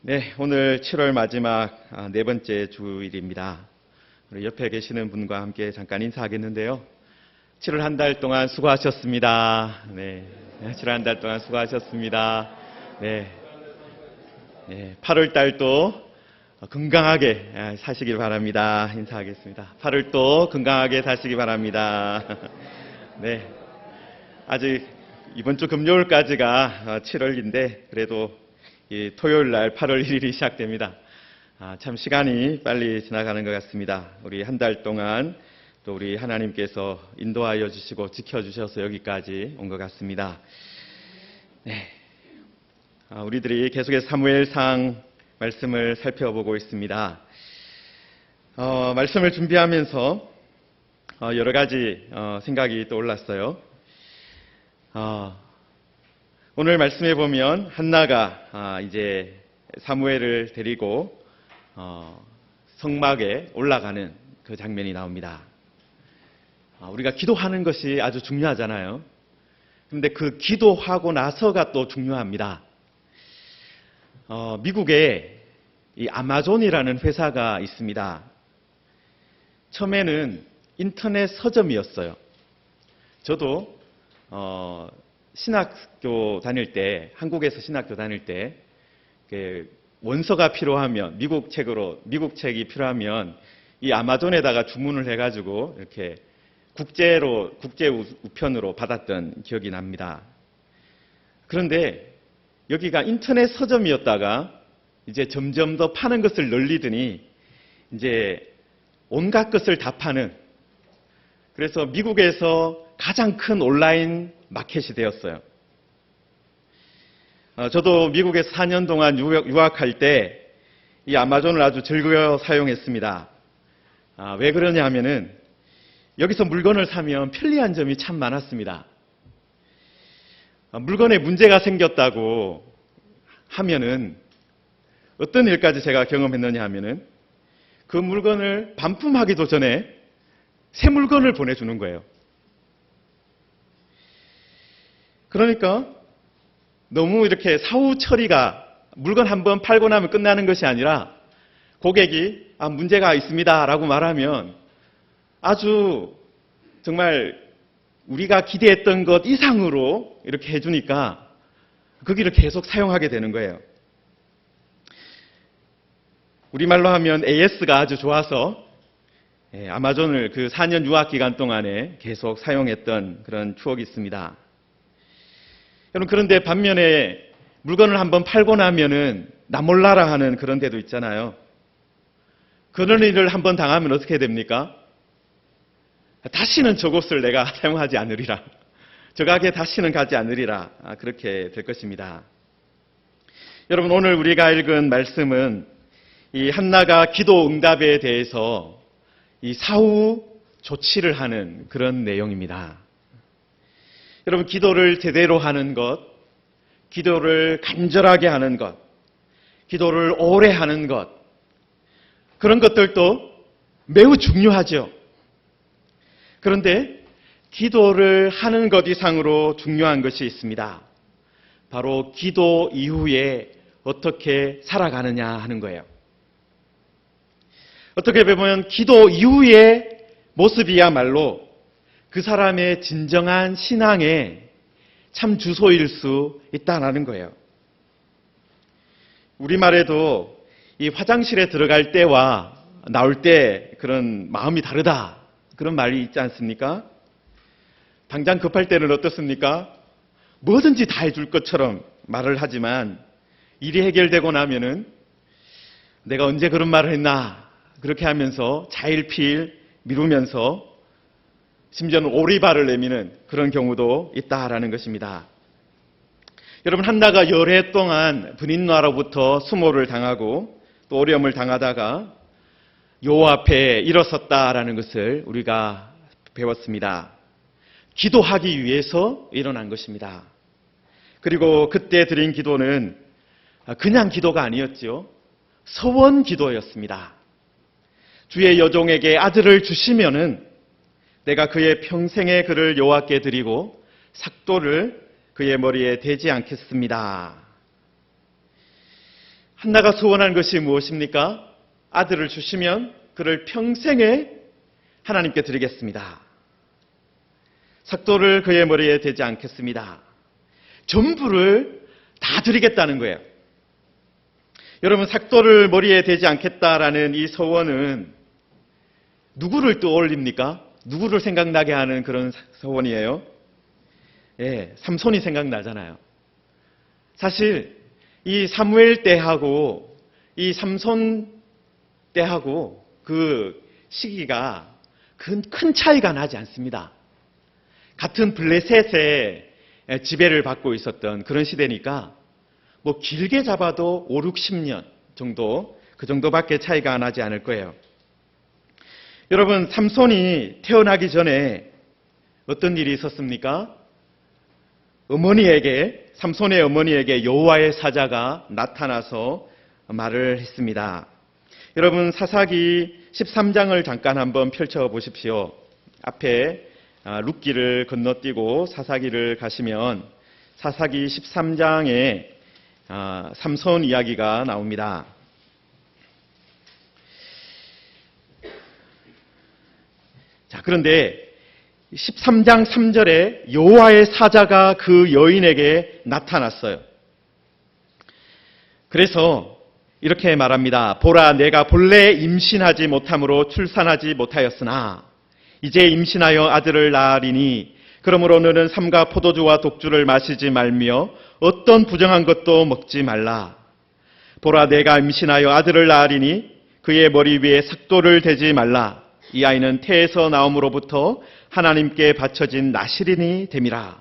네, 오늘 7월 마지막 네 번째 주일입니다. 우리 옆에 계시는 분과 함께 잠깐 인사하겠는데요. 7월 한 달 동안 수고하셨습니다. 네, 7월 한 달 동안 수고하셨습니다. 네, 8월 달도 건강하게 사시길 바랍니다. 인사하겠습니다. 8월도 건강하게 사시기 바랍니다. 네, 아직 이번 주 금요일까지가 7월인데 그래도 이 토요일 날 8월 1일이 시작됩니다. 참 시간이 빨리 지나가는 것 같습니다. 우리 한 달 동안 또 우리 하나님께서 인도하여 주시고 지켜주셔서 여기까지 온 것 같습니다. 네, 우리들이 계속해서 사무엘상 말씀을 살펴보고 있습니다. 말씀을 준비하면서 여러 가지 생각이 떠올랐어요. 오늘 말씀에 보면 한나가 이제 사무엘을 데리고 성막에 올라가는 그 장면이 나옵니다. 우리가 기도하는 것이 아주 중요하잖아요. 그런데 그 기도하고 나서가 또 중요합니다. 미국에 이 아마존이라는 회사가 있습니다. 처음에는 인터넷 서점이었어요. 저도 신학교 다닐 때, 한국에서 신학교 다닐 때 원서가 필요하면, 미국 책이 필요하면 이 아마존에다가 주문을 해가지고 이렇게 국제 우편으로 받았던 기억이 납니다. 그런데 여기가 인터넷 서점이었다가 이제 점점 더 파는 것을 늘리더니 이제 온갖 것을 다 파는, 그래서 미국에서 가장 큰 온라인 마켓이 되었어요. 저도 미국에서 4년 동안 유학할 때 이 아마존을 아주 즐거워 사용했습니다. 왜 그러냐 하면은 여기서 물건을 사면 편리한 점이 참 많았습니다. 물건에 문제가 생겼다고 하면은 어떤 일까지 제가 경험했느냐 하면은 그 물건을 반품하기도 전에 새 물건을 보내주는 거예요. 그러니까 너무 이렇게 사후 처리가 물건 한번 팔고 나면 끝나는 것이 아니라 고객이 문제가 있습니다 라고 말하면 아주 정말 우리가 기대했던 것 이상으로 이렇게 해주니까 거기를 계속 사용하게 되는 거예요. 우리말로 하면 AS가 아주 좋아서 아마존을 그 4년 유학 기간 동안에 계속 사용했던 그런 추억이 있습니다. 여러분, 그런데 반면에 물건을 한번 팔고 나면은 나 몰라라 하는 그런 데도 있잖아요. 그런 일을 한번 당하면 어떻게 됩니까? 다시는 저곳을 내가 사용하지 않으리라. 저 가게 다시는 가지 않으리라. 그렇게 될 것입니다. 여러분, 오늘 우리가 읽은 말씀은 이 한나가 기도 응답에 대해서 이 사후 조치를 하는 그런 내용입니다. 여러분, 기도를 제대로 하는 것, 기도를 간절하게 하는 것, 기도를 오래 하는 것, 그런 것들도 매우 중요하죠. 그런데 기도를 하는 것 이상으로 중요한 것이 있습니다. 바로 기도 이후에 어떻게 살아가느냐 하는 거예요. 어떻게 보면 기도 이후의 모습이야말로 그 사람의 진정한 신앙의 참 주소일 수 있다는 거예요. 우리말에도 이 화장실에 들어갈 때와 나올 때 그런 마음이 다르다, 그런 말이 있지 않습니까? 당장 급할 때는 어떻습니까? 뭐든지 다 해줄 것처럼 말을 하지만 일이 해결되고 나면은 내가 언제 그런 말을 했나, 그렇게 하면서 자일피일 미루면서 심지어는 오리발을 내미는 그런 경우도 있다라는 것입니다. 여러분, 한나가 열해 동안 분인나로부터 수모를 당하고 또 어려움을 당하다가 여호와 앞에 일어섰다라는 것을 우리가 배웠습니다. 기도하기 위해서 일어난 것입니다. 그리고 그때 드린 기도는 그냥 기도가 아니었죠. 서원 기도였습니다. 주의 여종에게 아들을 주시면은 내가 그의 평생의 그를 여호와께 드리고 삭도를 그의 머리에 대지 않겠습니다. 한나가 소원한 것이 무엇입니까? 아들을 주시면 그를 평생에 하나님께 드리겠습니다. 삭도를 그의 머리에 대지 않겠습니다. 전부를 다 드리겠다는 거예요. 여러분, 삭도를 머리에 대지 않겠다라는 이 소원은 누구를 떠올립니까? 누구를 생각나게 하는 그런 소원이에요? 예, 삼손이 생각나잖아요. 사실 이 사무엘 때하고 이 삼손 때하고 그 시기가 큰 차이가 나지 않습니다. 같은 블레셋의 지배를 받고 있었던 그런 시대니까 뭐 길게 잡아도 5, 60년 정도, 그 정도밖에 차이가 나지 않을 거예요. 여러분, 삼손이 태어나기 전에 어떤 일이 있었습니까? 삼손의 어머니에게 여호와의 사자가 나타나서 말을 했습니다. 여러분, 사사기 13장을 잠깐 한번 펼쳐보십시오. 앞에 룻기를 건너뛰고 사사기를 가시면 사사기 13장에 삼손 이야기가 나옵니다. 자, 그런데 13장 3절에 여호와의 사자가 그 여인에게 나타났어요. 그래서 이렇게 말합니다. 보라, 내가 본래 임신하지 못함으로 출산하지 못하였으나 이제 임신하여 아들을 낳으리니 그러므로 너는 삼가 포도주와 독주를 마시지 말며 어떤 부정한 것도 먹지 말라. 보라, 내가 임신하여 아들을 낳으리니 그의 머리 위에 삭도를 대지 말라. 이 아이는 태에서 나옴으로부터 하나님께 바쳐진 나실인이 됨이라.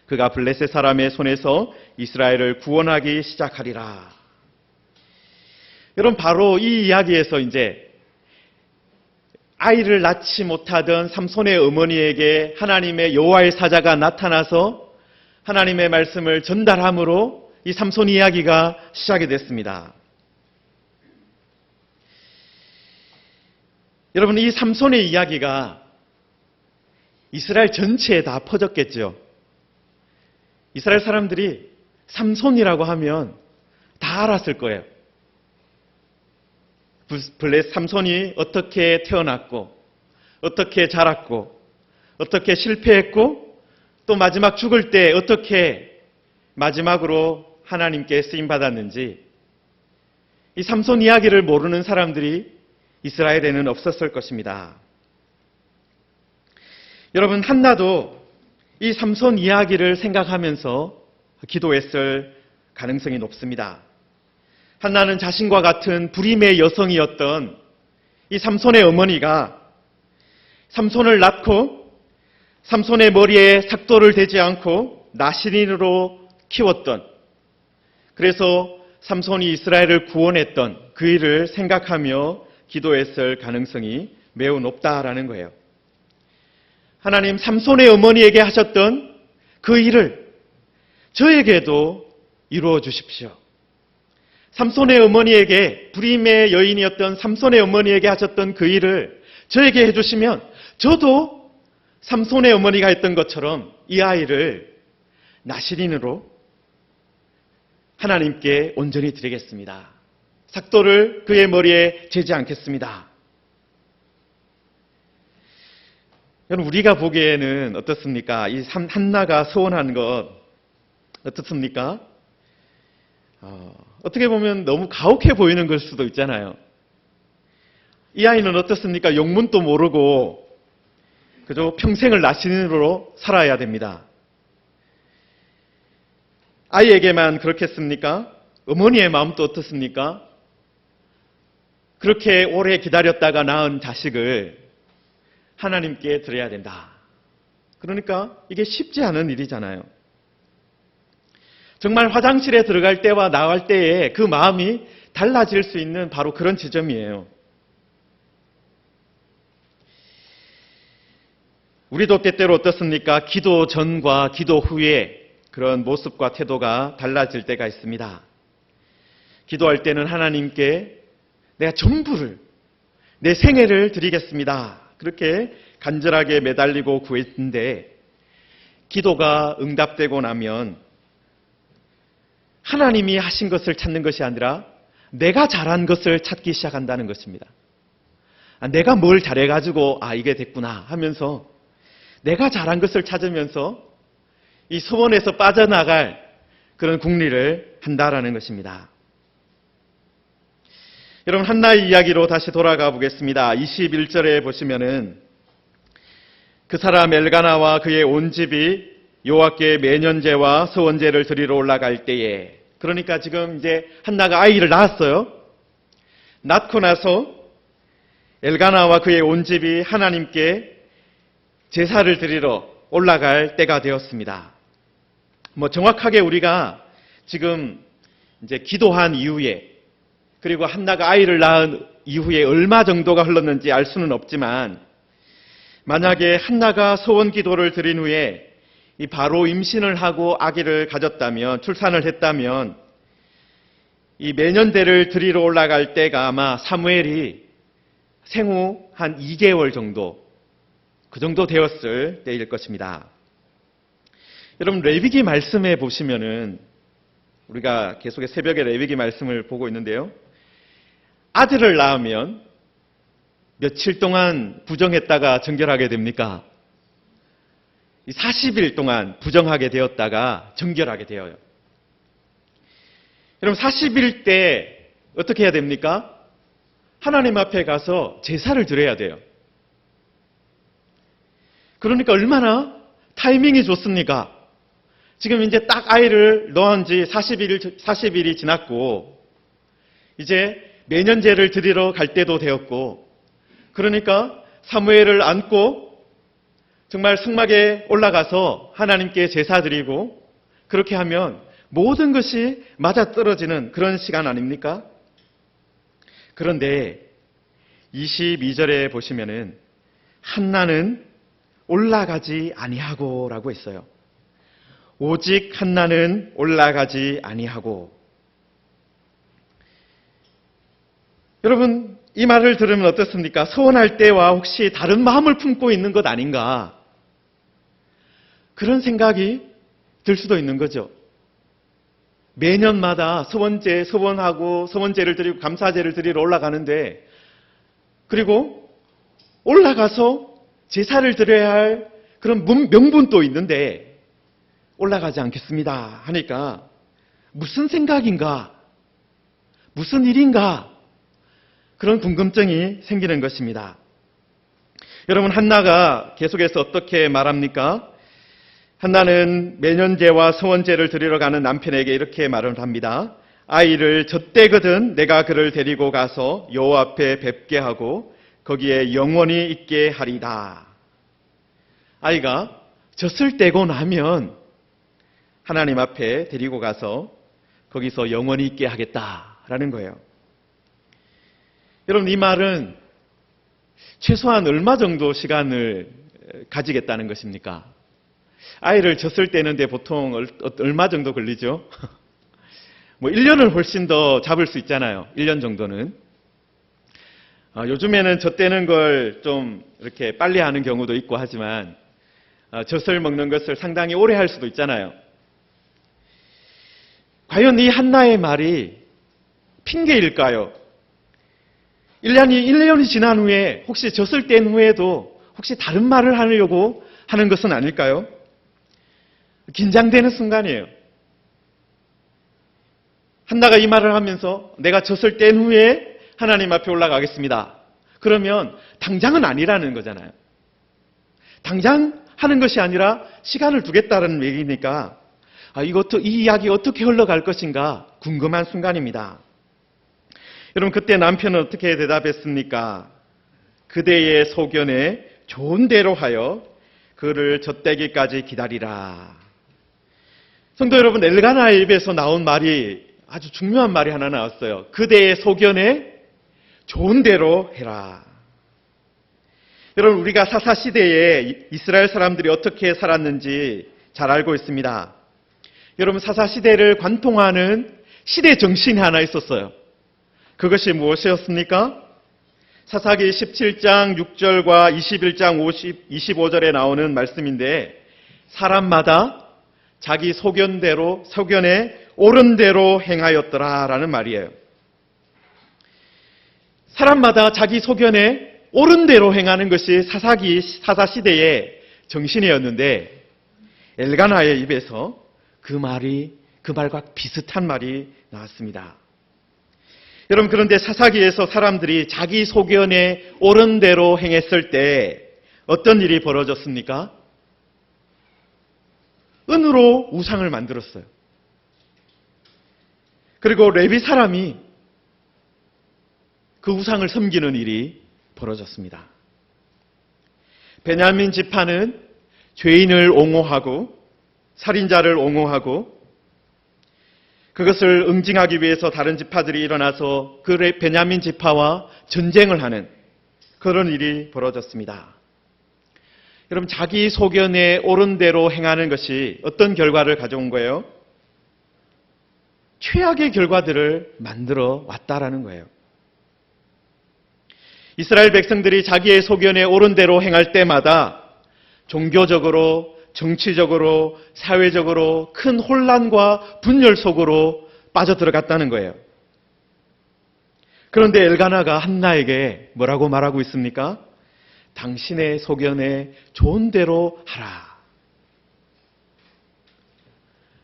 그가 블레셋 사람의 손에서 이스라엘을 구원하기 시작하리라. 여러분, 바로 이 이야기에서 이제 아이를 낳지 못하던 삼손의 어머니에게 하나님의 여호와의 사자가 나타나서 하나님의 말씀을 전달함으로 이 삼손 이야기가 시작이 됐습니다. 여러분, 이 삼손의 이야기가 이스라엘 전체에 다 퍼졌겠죠. 이스라엘 사람들이 삼손이라고 하면 다 알았을 거예요. 삼손이 어떻게 태어났고, 어떻게 자랐고, 어떻게 실패했고, 또 마지막 죽을 때 어떻게 마지막으로 하나님께 쓰임받았는지, 이 삼손 이야기를 모르는 사람들이 이스라엘에는 없었을 것입니다. 여러분, 한나도 이 삼손 이야기를 생각하면서 기도했을 가능성이 높습니다. 한나는 자신과 같은 불임의 여성이었던 이 삼손의 어머니가 삼손을 낳고 삼손의 머리에 삭도를 대지 않고 나실인으로 키웠던, 그래서 삼손이 이스라엘을 구원했던 그 일을 생각하며 기도했을 가능성이 매우 높다라는 거예요. 하나님, 삼손의 어머니에게 하셨던 그 일을 저에게도 이루어 주십시오. 삼손의 어머니에게, 불임의 여인이었던 삼손의 어머니에게 하셨던 그 일을 저에게 해주시면 저도 삼손의 어머니가 했던 것처럼 이 아이를 나실인으로 하나님께 온전히 드리겠습니다. 삭도를 그의 머리에 재지 않겠습니다. 여러분, 우리가 보기에는 어떻습니까? 이 한나가 소원한 것 어떻습니까? 어떻게 보면 너무 가혹해 보이는 걸 수도 있잖아요. 이 아이는 어떻습니까? 영문도 모르고 그저 평생을 나실인으로 살아야 됩니다. 아이에게만 그렇겠습니까? 어머니의 마음도 어떻습니까? 그렇게 오래 기다렸다가 낳은 자식을 하나님께 드려야 된다. 그러니까 이게 쉽지 않은 일이잖아요. 정말 화장실에 들어갈 때와 나갈 때에 그 마음이 달라질 수 있는 바로 그런 지점이에요. 우리도 때때로 어떻습니까? 기도 전과 기도 후에 그런 모습과 태도가 달라질 때가 있습니다. 기도할 때는 하나님께 내가 전부를, 내 생애를 드리겠습니다. 그렇게 간절하게 매달리고 구했는데, 기도가 응답되고 나면 하나님이 하신 것을 찾는 것이 아니라 내가 잘한 것을 찾기 시작한다는 것입니다. 내가 뭘 잘해가지고 이게 됐구나 하면서 내가 잘한 것을 찾으면서 이 소원에서 빠져나갈 그런 궁리를 한다라는 것입니다. 여러분, 한나의 이야기로 다시 돌아가 보겠습니다. 21절에 보시면은 그 사람 엘가나와 그의 온 집이 여호와께 매년제와 서원제를 드리러 올라갈 때에, 그러니까 지금 이제 한나가 아이를 낳았어요. 낳고 나서 엘가나와 그의 온 집이 하나님께 제사를 드리러 올라갈 때가 되었습니다. 정확하게 우리가 지금 이제 기도한 이후에, 그리고 한나가 아이를 낳은 이후에 얼마 정도가 흘렀는지 알 수는 없지만, 만약에 한나가 소원 기도를 드린 후에 바로 임신을 하고 아기를 가졌다면, 출산을 했다면, 이 매년대를 드리러 올라갈 때가 아마 사무엘이 생후 한 2개월 정도, 그 정도 되었을 때일 것입니다. 여러분, 레위기 말씀에 보시면은, 우리가 계속해 새벽에 레위기 말씀을 보고 있는데요. 아들을 낳으면 며칠 동안 부정했다가 정결하게 됩니까? 40일 동안 부정하게 되었다가 정결하게 되어요. 여러분, 40일 때 어떻게 해야 됩니까? 하나님 앞에 가서 제사를 드려야 돼요. 그러니까 얼마나 타이밍이 좋습니까? 지금 이제 딱 아이를 낳은 지 40일이 지났고, 이제 매년제를 드리러 갈 때도 되었고, 그러니까 사무엘을 안고 정말 성막에 올라가서 하나님께 제사 드리고, 그렇게 하면 모든 것이 맞아떨어지는 그런 시간 아닙니까? 그런데 22절에 보시면은 한나는 올라가지 아니하고 라고 했어요. 오직 한나는 올라가지 아니하고. 여러분, 이 말을 들으면 어떻습니까? 소원할 때와 혹시 다른 마음을 품고 있는 것 아닌가? 그런 생각이 들 수도 있는 거죠. 매년마다 소원하고 서원제를 드리고 감사제를 드리러 올라가는데, 그리고 올라가서 제사를 드려야 할 그런 명분도 있는데 올라가지 않겠습니다 하니까 무슨 생각인가? 무슨 일인가? 그런 궁금증이 생기는 것입니다. 여러분, 한나가 계속해서 어떻게 말합니까? 한나는 매년제와 서원제를 드리러 가는 남편에게 이렇게 말을 합니다. 아이를 젖대거든 내가 그를 데리고 가서 여호와 앞에 뵙게 하고 거기에 영원히 있게 하리다. 아이가 젖을 떼고 나면 하나님 앞에 데리고 가서 거기서 영원히 있게 하겠다라는 거예요. 여러분, 이 말은 최소한 얼마 정도 시간을 가지겠다는 것입니까? 아이를 젖을 떼는데 보통 얼마 정도 걸리죠? 1년을 훨씬 더 잡을 수 있잖아요. 1년 정도는. 요즘에는 젖 떼는 걸 좀 이렇게 빨리 하는 경우도 있고 하지만 젖을 먹는 것을 상당히 오래 할 수도 있잖아요. 과연 이 한나의 말이 핑계일까요? 1년이 지난 후에 혹시 젖을 뗀 후에도 혹시 다른 말을 하려고 하는 것은 아닐까요? 긴장되는 순간이에요. 한나가 이 말을 하면서 내가 젖을 뗀 후에 하나님 앞에 올라가겠습니다. 그러면 당장은 아니라는 거잖아요. 당장 하는 것이 아니라 시간을 두겠다는 얘기니까 이 이야기 어떻게 흘러갈 것인가 궁금한 순간입니다. 여러분, 그때 남편은 어떻게 대답했습니까? 그대의 소견에 좋은 대로 하여 그를 젖대기까지 기다리라. 성도 여러분, 엘가나의 입에서 나온 말이 아주 중요한 말이 하나 나왔어요. 그대의 소견에 좋은 대로 해라. 여러분, 우리가 사사시대에 이스라엘 사람들이 어떻게 살았는지 잘 알고 있습니다. 여러분, 사사시대를 관통하는 시대 정신이 하나 있었어요. 그것이 무엇이었습니까? 사사기 17장 6절과 21장 25절에 나오는 말씀인데, 사람마다 자기 소견에 옳은 대로 행하였더라라는 말이에요. 사람마다 자기 소견에 옳은 대로 행하는 것이 사사시대의 정신이었는데 엘가나의 입에서 그 말과 비슷한 말이 나왔습니다. 여러분, 그런데 사사기에서 사람들이 자기 소견에 옳은 대로 행했을 때 어떤 일이 벌어졌습니까? 은으로 우상을 만들었어요. 그리고 레위 사람이 그 우상을 섬기는 일이 벌어졌습니다. 베냐민 지파는 죄인을 옹호하고 살인자를 옹호하고 그것을 응징하기 위해서 다른 지파들이 일어나서 그 베냐민 지파와 전쟁을 하는 그런 일이 벌어졌습니다. 여러분, 자기 소견에 옳은 대로 행하는 것이 어떤 결과를 가져온 거예요? 최악의 결과들을 만들어 왔다라는 거예요. 이스라엘 백성들이 자기의 소견에 옳은 대로 행할 때마다 종교적으로, 정치적으로, 사회적으로 큰 혼란과 분열 속으로 빠져들어갔다는 거예요. 그런데 엘가나가 한나에게 뭐라고 말하고 있습니까? 당신의 소견에 좋은 대로 하라.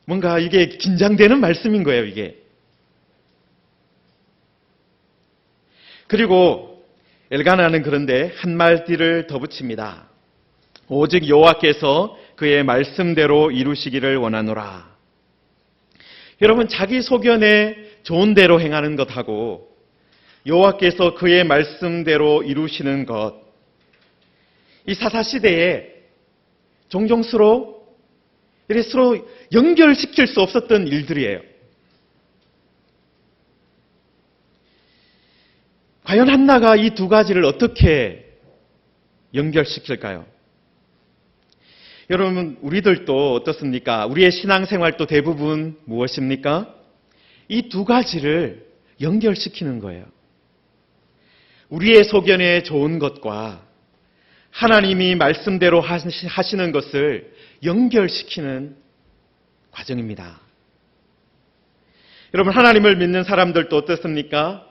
뭔가 이게 긴장되는 말씀인 거예요, 이게. 그리고 엘가나는 그런데 한마디를 더 붙입니다. 오직 여호와께서 그의 말씀대로 이루시기를 원하노라. 여러분, 자기 소견에 좋은 대로 행하는 것하고 여호와께서 그의 말씀대로 이루시는 것, 이 사사시대에 종종 서로 연결시킬 수 없었던 일들이에요. 과연 한나가 이 두 가지를 어떻게 연결시킬까요? 여러분, 우리들도 어떻습니까? 우리의 신앙생활도 대부분 무엇입니까? 이 두 가지를 연결시키는 거예요. 우리의 소견에 좋은 것과 하나님이 말씀대로 하시는 것을 연결시키는 과정입니다. 여러분, 하나님을 믿는 사람들도 어떻습니까?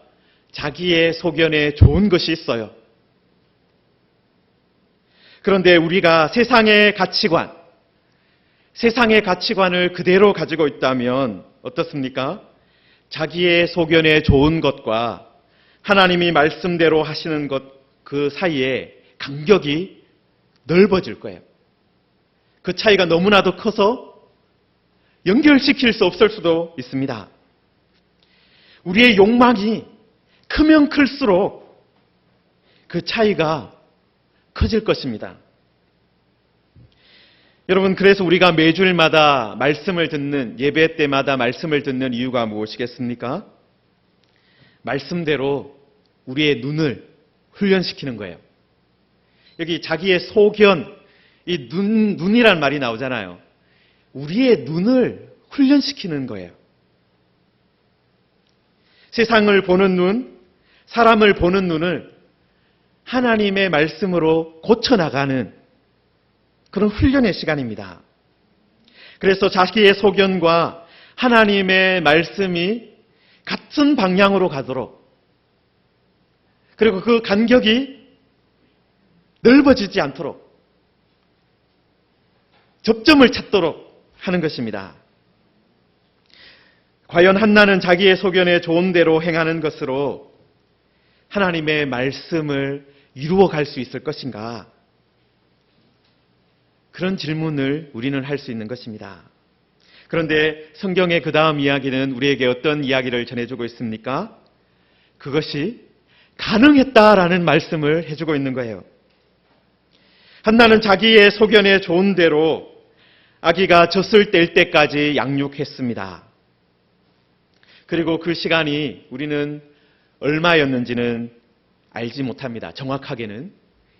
자기의 소견에 좋은 것이 있어요. 그런데 우리가 세상의 가치관을 그대로 가지고 있다면 어떻습니까? 자기의 소견에 좋은 것과 하나님이 말씀대로 하시는 것 그 사이에 간격이 넓어질 거예요. 그 차이가 너무나도 커서 연결시킬 수 없을 수도 있습니다. 우리의 욕망이 크면 클수록 그 차이가 커질 것입니다. 여러분, 그래서 우리가 매주일마다 말씀을 듣는, 예배 때마다 말씀을 듣는 이유가 무엇이겠습니까? 말씀대로 우리의 눈을 훈련시키는 거예요. 여기 자기의 소견, 이 눈이란 말이 나오잖아요. 우리의 눈을 훈련시키는 거예요. 세상을 보는 눈, 사람을 보는 눈을 하나님의 말씀으로 고쳐나가는 그런 훈련의 시간입니다. 그래서 자기의 소견과 하나님의 말씀이 같은 방향으로 가도록, 그리고 그 간격이 넓어지지 않도록 접점을 찾도록 하는 것입니다. 과연 한나는 자기의 소견에 좋은 대로 행하는 것으로 하나님의 말씀을 이루어갈 수 있을 것인가? 그런 질문을 우리는 할 수 있는 것입니다. 그런데 성경의 그 다음 이야기는 우리에게 어떤 이야기를 전해주고 있습니까? 그것이 가능했다라는 말씀을 해주고 있는 거예요. 한나는 자기의 소견에 좋은 대로 아기가 젖을 뗄 때까지 양육했습니다. 그리고 그 시간이 우리는 얼마였는지는 알지 못합니다. 정확하게는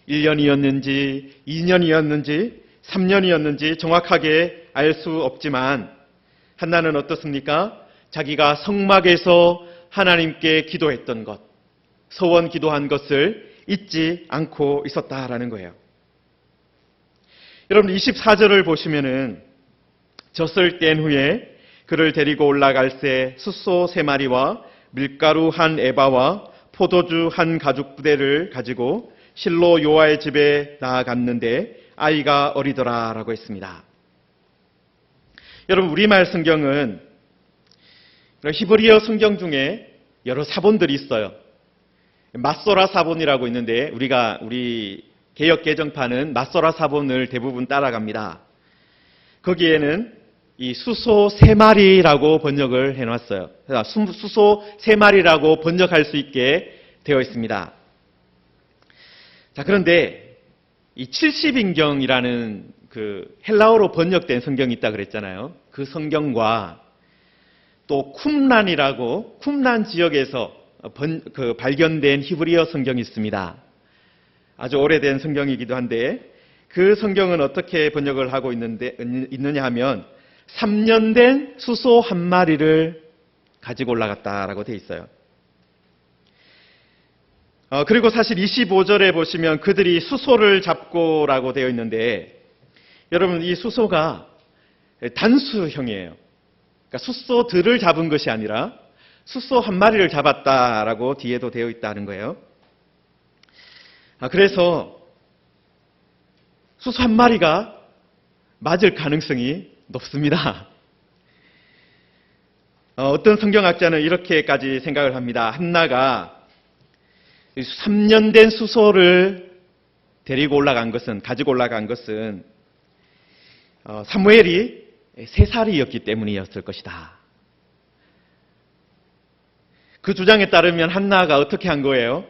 1년이었는지 2년이었는지 3년이었는지 정확하게 알 수 없지만 한나는 어떻습니까? 자기가 성막에서 하나님께 기도했던 것, 서원 기도한 것을 잊지 않고 있었다라는 거예요. 여러분, 24절을 보시면은 젖을 뗀 후에 그를 데리고 올라갈 새 숫소 3마리와 밀가루 한 에바와 포도주 한 가죽 부대를 가지고 실로 요아의 집에 나아갔는데 아이가 어리더라라고 했습니다. 여러분, 우리말 성경은 히브리어 성경 중에 여러 사본들이 있어요. 마소라 사본이라고 있는데 우리 개역 개정판은 마소라 사본을 대부분 따라갑니다. 거기에는 이 수소 3마리라고 번역을 해놨어요. 수소 3마리라고 번역할 수 있게 되어 있습니다. 자, 그런데 이 70인경이라는 그 헬라어로 번역된 성경이 있다 그랬잖아요. 그 성경과 또 쿰란 지역에서 발견된 히브리어 성경이 있습니다. 아주 오래된 성경이기도 한데 그 성경은 어떻게 번역을 하고 있느냐 하면 3년 된 수소 1마리를 가지고 올라갔다라고 되어 있어요. 그리고 사실 25절에 보시면 그들이 수소를 잡고라고 되어 있는데 여러분, 이 수소가 단수형이에요. 그러니까 수소들을 잡은 것이 아니라 수소 1마리를 잡았다라고 뒤에도 되어 있다는 거예요. 그래서 수소 1마리가 맞을 가능성이 높습니다. 어떤 성경학자는 이렇게까지 생각을 합니다. 한나가 3년 된 수소를 가지고 올라간 것은 사무엘이 3살이었기 때문이었을 것이다. 그 주장에 따르면 한나가 어떻게 한 거예요?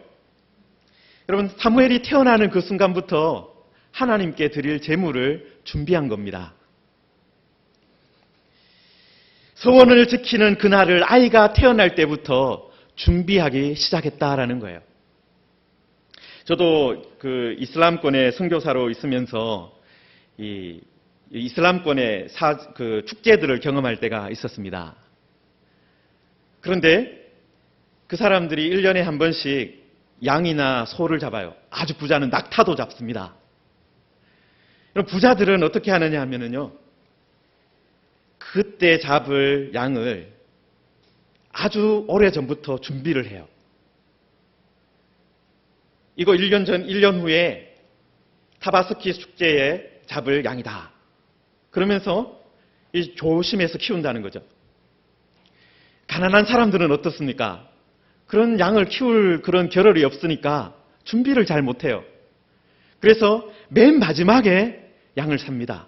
여러분, 사무엘이 태어나는 그 순간부터 하나님께 드릴 제물을 준비한 겁니다. 서원을 지키는 그날을 아이가 태어날 때부터 준비하기 시작했다라는 거예요. 저도 그 이슬람권의 선교사로 있으면서 이 이슬람권의 그 축제들을 경험할 때가 있었습니다. 그런데 그 사람들이 1년에 한 번씩 양이나 소를 잡아요. 아주 부자는 낙타도 잡습니다. 그럼 부자들은 어떻게 하느냐 하면은요, 그때 잡을 양을 아주 오래 전부터 준비를 해요. 이거 1년 후에 타바스키 축제에 잡을 양이다. 그러면서 조심해서 키운다는 거죠. 가난한 사람들은 어떻습니까? 그런 양을 키울 그런 겨를이 없으니까 준비를 잘 못해요. 그래서 맨 마지막에 양을 삽니다.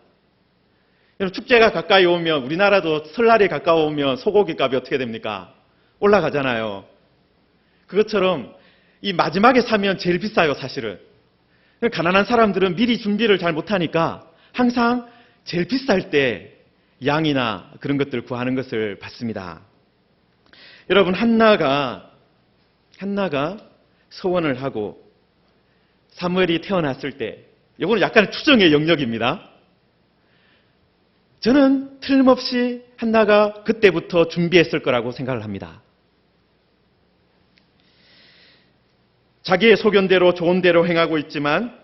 축제가 가까이 오면, 우리나라도 설날이 가까워오면 소고기 값이 어떻게 됩니까? 올라가잖아요. 그것처럼 이 마지막에 사면 제일 비싸요, 사실은. 가난한 사람들은 미리 준비를 잘 못하니까 항상 제일 비쌀 때 양이나 그런 것들을 구하는 것을 봤습니다. 여러분, 한나가 서원을 하고 사무엘이 태어났을 때, 이거는 약간 추정의 영역입니다. 저는 틀림없이 한나가 그때부터 준비했을 거라고 생각을 합니다. 자기의 소견대로 좋은 대로 행하고 있지만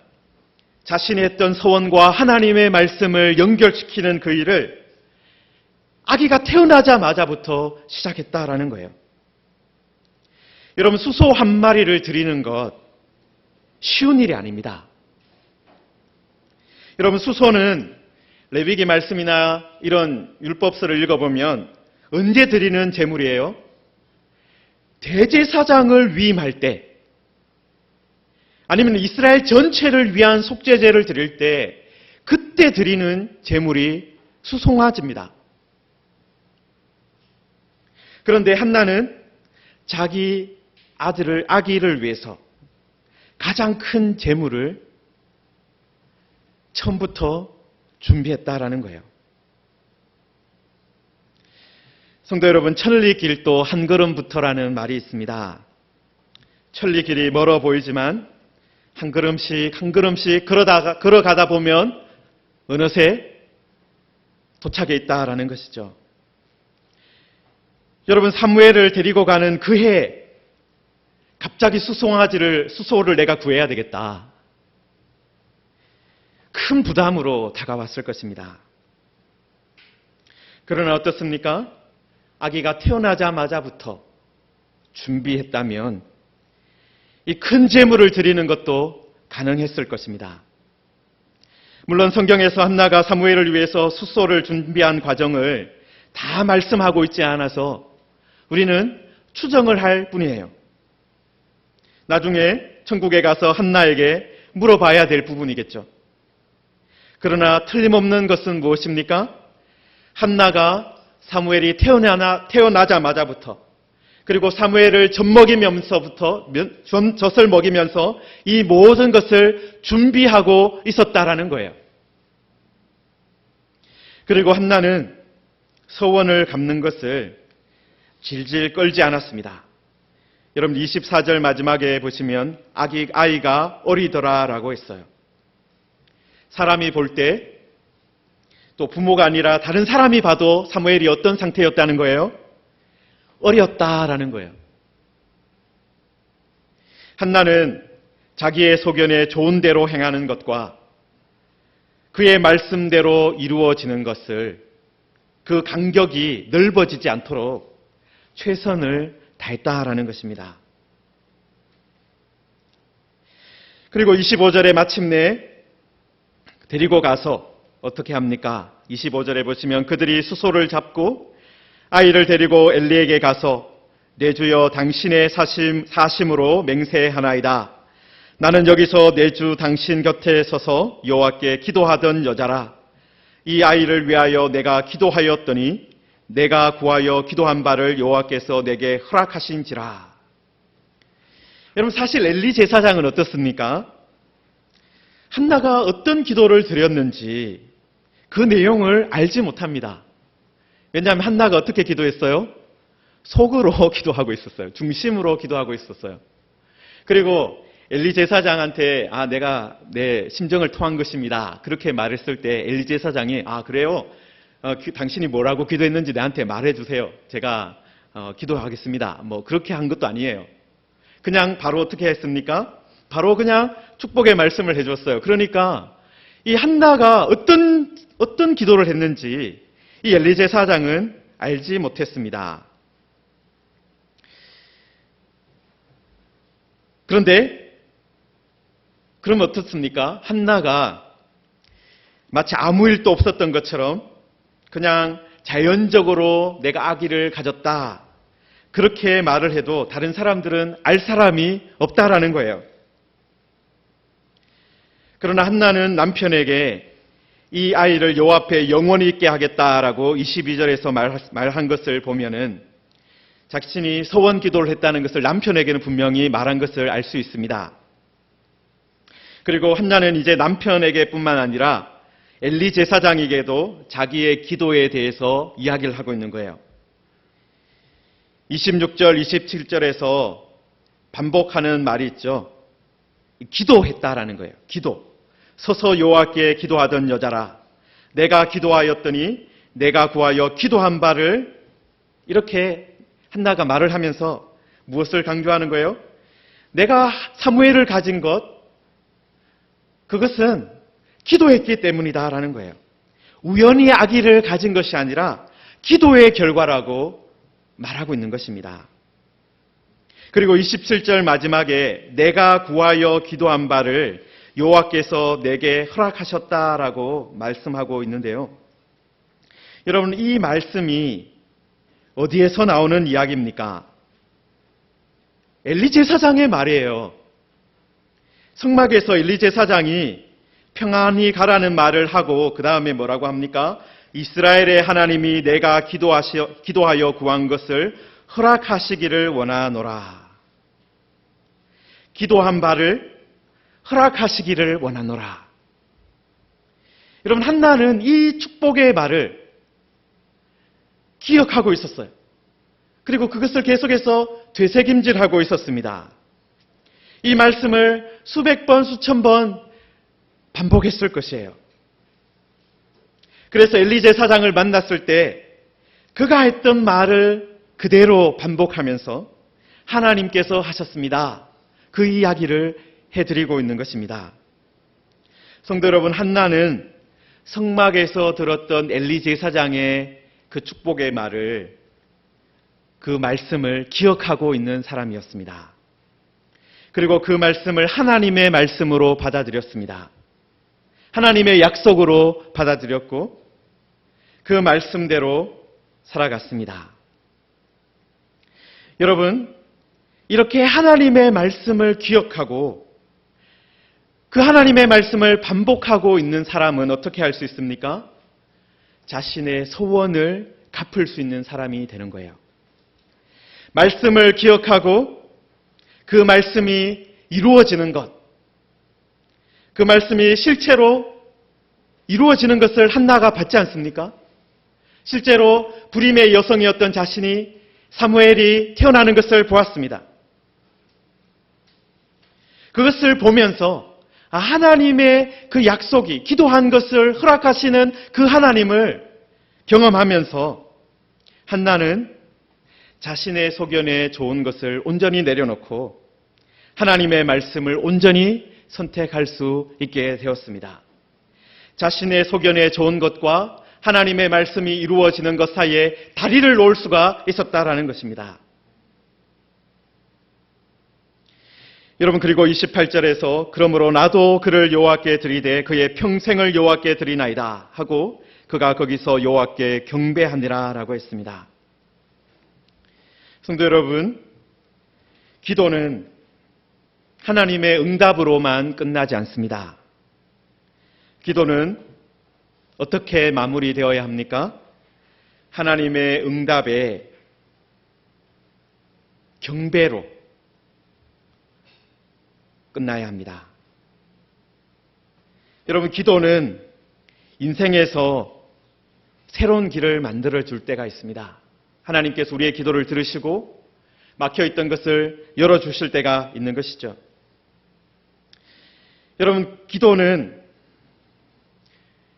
자신이 했던 서원과 하나님의 말씀을 연결시키는 그 일을 아기가 태어나자마자부터 시작했다라는 거예요. 여러분, 수소 1마리를 드리는 것 쉬운 일이 아닙니다. 여러분, 수소는 레위기 말씀이나 이런 율법서를 읽어보면 언제 드리는 제물이에요? 대제사장을 위임할 때, 아니면 이스라엘 전체를 위한 속죄제를 드릴 때 그때 드리는 제물이 수송아지입니다. 그런데 한나는 자기 아기를 위해서 가장 큰 제물을 처음부터 준비했다라는 거예요. 성도 여러분, 천리길도 한 걸음부터라는 말이 있습니다. 천리길이 멀어 보이지만 한 걸음씩 한 걸음씩 걸어가다 보면 어느새 도착해 있다라는 것이죠. 여러분, 사무엘을 데리고 가는 그 해 갑자기 수소를 내가 구해야 되겠다. 큰 부담으로 다가왔을 것입니다. 그러나 어떻습니까? 아기가 태어나자마자부터 준비했다면 이 큰 제물을 드리는 것도 가능했을 것입니다. 물론 성경에서 한나가 사무엘을 위해서 숫소를 준비한 과정을 다 말씀하고 있지 않아서 우리는 추정을 할 뿐이에요. 나중에 천국에 가서 한나에게 물어봐야 될 부분이겠죠. 그러나 틀림없는 것은 무엇입니까? 한나가 사무엘이 태어나자마자부터, 그리고 사무엘을 젖을 먹이면서 이 모든 것을 준비하고 있었다라는 거예요. 그리고 한나는 서원을 갚는 것을 질질 끌지 않았습니다. 여러분 24절 마지막에 보시면 아이가 어리더라라고 했어요. 사람이 볼 때, 또 부모가 아니라 다른 사람이 봐도 사무엘이 어떤 상태였다는 거예요? 어렸다라는 거예요. 한나는 자기의 소견에 좋은 대로 행하는 것과 그의 말씀대로 이루어지는 것을, 그 간격이 넓어지지 않도록 최선을 다했다라는 것입니다. 그리고 25절에 마침내 데리고 가서 어떻게 합니까? 25절에 보시면 그들이 수소를 잡고 아이를 데리고 엘리에게 가서 내 주여 당신의 사심으로 맹세하나이다. 나는 여기서 내 주 당신 곁에 서서 여호와께 기도하던 여자라. 이 아이를 위하여 내가 기도하였더니 내가 구하여 기도한 바를 여호와께서 내게 허락하신지라. 여러분 사실 엘리 제사장은 어떻습니까? 한나가 어떤 기도를 드렸는지 그 내용을 알지 못합니다. 왜냐하면 한나가 어떻게 기도했어요? 속으로 기도하고 있었어요. 중심으로 기도하고 있었어요. 그리고 엘리 제사장한테 내가 내 심정을 토한 것입니다. 그렇게 말했을 때 엘리 제사장이 그래요? 당신이 뭐라고 기도했는지 나한테 말해주세요. 제가 기도하겠습니다. 그렇게 한 것도 아니에요. 그냥 바로 어떻게 했습니까? 바로 그냥 축복의 말씀을 해줬어요. 그러니까 이 한나가 어떤 기도를 했는지 이 엘리 제사장은 알지 못했습니다. 그런데 그럼 어떻습니까? 한나가 마치 아무 일도 없었던 것처럼 그냥 자연적으로 내가 아기를 가졌다, 그렇게 말을 해도 다른 사람들은 알 사람이 없다라는 거예요. 그러나 한나는 남편에게 이 아이를 여호와 앞에 영원히 있게 하겠다라고 22절에서 말한 것을 보면은 자신이 서원 기도를 했다는 것을 남편에게는 분명히 말한 것을 알 수 있습니다. 그리고 한나는 이제 남편에게뿐만 아니라 엘리 제사장에게도 자기의 기도에 대해서 이야기를 하고 있는 거예요. 26절, 27절에서 반복하는 말이 있죠. 기도했다라는 거예요. 기도. 서서 여호와께 기도하던 여자라. 내가 기도하였더니 내가 구하여 기도한 바를, 이렇게 한나가 말을 하면서 무엇을 강조하는 거예요? 내가 사무엘을 가진 것, 그것은 기도했기 때문이다라는 거예요. 우연히 아기를 가진 것이 아니라 기도의 결과라고 말하고 있는 것입니다. 그리고 27절 마지막에 내가 구하여 기도한 바를 여호와께서 내게 허락하셨다라고 말씀하고 있는데요. 여러분, 이 말씀이 어디에서 나오는 이야기입니까? 엘리 제사장의 말이에요. 성막에서 엘리 제사장이 평안히 가라는 말을 하고 그 다음에 뭐라고 합니까? 이스라엘의 하나님이 내가 기도하여 구한 것을 허락하시기를 원하노라. 기도한 바를 허락하시기를 원하노라. 여러분, 한나는 이 축복의 말을 기억하고 있었어요. 그리고 그것을 계속해서 되새김질하고 있었습니다. 이 말씀을 수백 번, 수천 번 반복했을 것이에요. 그래서 엘리 제사장을 만났을 때 그가 했던 말을 그대로 반복하면서 하나님께서 하셨습니다, 그 이야기를 해드리고 있는 것입니다. 성도 여러분, 한나는 성막에서 들었던 엘리 제사장의 그 축복의 말을, 그 말씀을 기억하고 있는 사람이었습니다. 그리고 그 말씀을 하나님의 말씀으로 받아들였습니다. 하나님의 약속으로 받아들였고 그 말씀대로 살아갔습니다. 여러분, 이렇게 하나님의 말씀을 기억하고 그 하나님의 말씀을 반복하고 있는 사람은 어떻게 할 수 있습니까? 자신의 소원을 갚을 수 있는 사람이 되는 거예요. 말씀을 기억하고 그 말씀이 이루어지는 것, 그 말씀이 실제로 이루어지는 것을 한나가 봤지 않습니까? 실제로 불임의 여성이었던 자신이 사무엘이 태어나는 것을 보았습니다. 그것을 보면서 하나님의 그 약속이, 기도한 것을 허락하시는 그 하나님을 경험하면서 한나는 자신의 소견에 좋은 것을 온전히 내려놓고 하나님의 말씀을 온전히 선택할 수 있게 되었습니다. 자신의 소견에 좋은 것과 하나님의 말씀이 이루어지는 것 사이에 다리를 놓을 수가 있었다라는 것입니다. 여러분, 그리고 28절에서 그러므로 나도 그를 여호와께 드리되 그의 평생을 여호와께 드리나이다 하고 그가 거기서 여호와께 경배하니라 라고 했습니다. 성도 여러분, 기도는 하나님의 응답으로만 끝나지 않습니다. 기도는 어떻게 마무리되어야 합니까? 하나님의 응답에 경배로 끝나야 합니다. 여러분, 기도는 인생에서 새로운 길을 만들어 줄 때가 있습니다. 하나님께서 우리의 기도를 들으시고 막혀있던 것을 열어주실 때가 있는 것이죠. 여러분, 기도는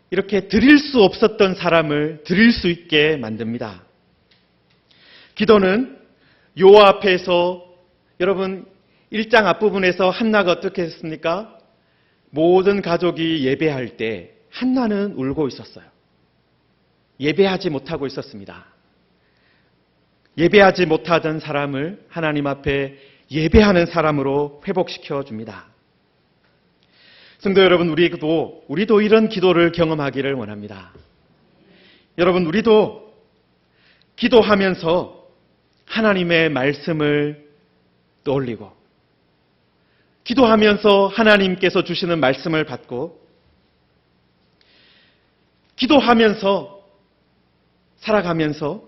이렇게 드릴 수 없었던 사람을 드릴 수 있게 만듭니다. 기도는 여호와 앞에서, 여러분 1장 앞부분에서 한나가 어떻게 했습니까? 모든 가족이 예배할 때 한나는 울고 있었어요. 예배하지 못하고 있었습니다. 예배하지 못하던 사람을 하나님 앞에 예배하는 사람으로 회복시켜 줍니다. 성도 여러분, 우리도 이런 기도를 경험하기를 원합니다. 여러분, 우리도 기도하면서 하나님의 말씀을 떠올리고, 기도하면서 하나님께서 주시는 말씀을 받고, 기도하면서 살아가면서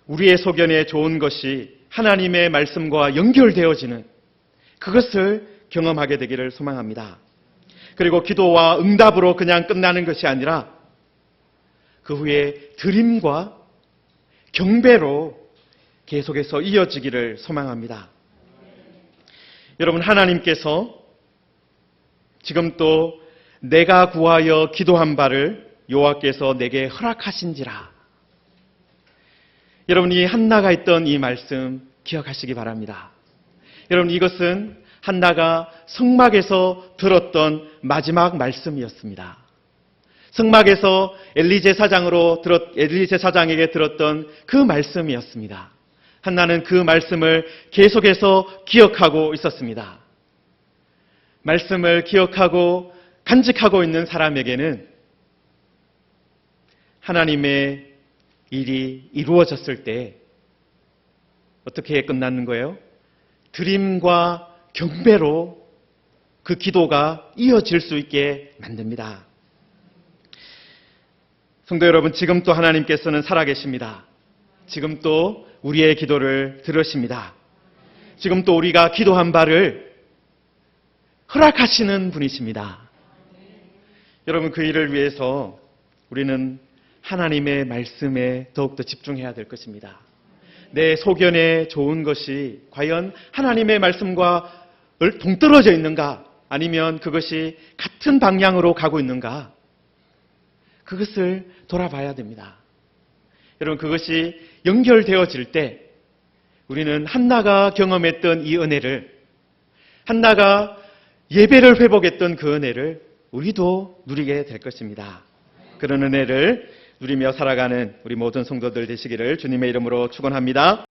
우리의 소견에 좋은 것이 하나님의 말씀과 연결되어지는 그것을 경험하게 되기를 소망합니다. 그리고 기도와 응답으로 그냥 끝나는 것이 아니라 그 후에 드림과 경배로 계속해서 이어지기를 소망합니다. 여러분, 하나님께서 지금 또 내가 구하여 기도한 바를 여호와께서 내게 허락하신지라. 여러분, 이 한나가 있던 이 말씀 기억하시기 바랍니다. 여러분, 이것은 한나가 성막에서 들었던 마지막 말씀이었습니다. 성막에서 엘리제 사장에게 들었던 그 말씀이었습니다. 한나는 그 말씀을 계속해서 기억하고 있었습니다. 말씀을 기억하고 간직하고 있는 사람에게는 하나님의 일이 이루어졌을 때 어떻게 끝나는 거예요? 드림과 경배로 그 기도가 이어질 수 있게 만듭니다. 성도 여러분, 지금 또 하나님께서는 살아계십니다. 지금 또 우리의 기도를 들으십니다. 지금 또 우리가 기도한 바를 허락하시는 분이십니다. 여러분, 그 일을 위해서 우리는 하나님의 말씀에 더욱더 집중해야 될 것입니다. 내 소견에 좋은 것이 과연 하나님의 말씀과 동떨어져 있는가, 아니면 그것이 같은 방향으로 가고 있는가, 그것을 돌아봐야 됩니다. 여러분, 그것이 연결되어질 때 우리는 한나가 경험했던 이 은혜를, 한나가 예배를 회복했던 그 은혜를 우리도 누리게 될 것입니다. 그런 은혜를 누리며 살아가는 우리 모든 성도들 되시기를 주님의 이름으로 축원합니다.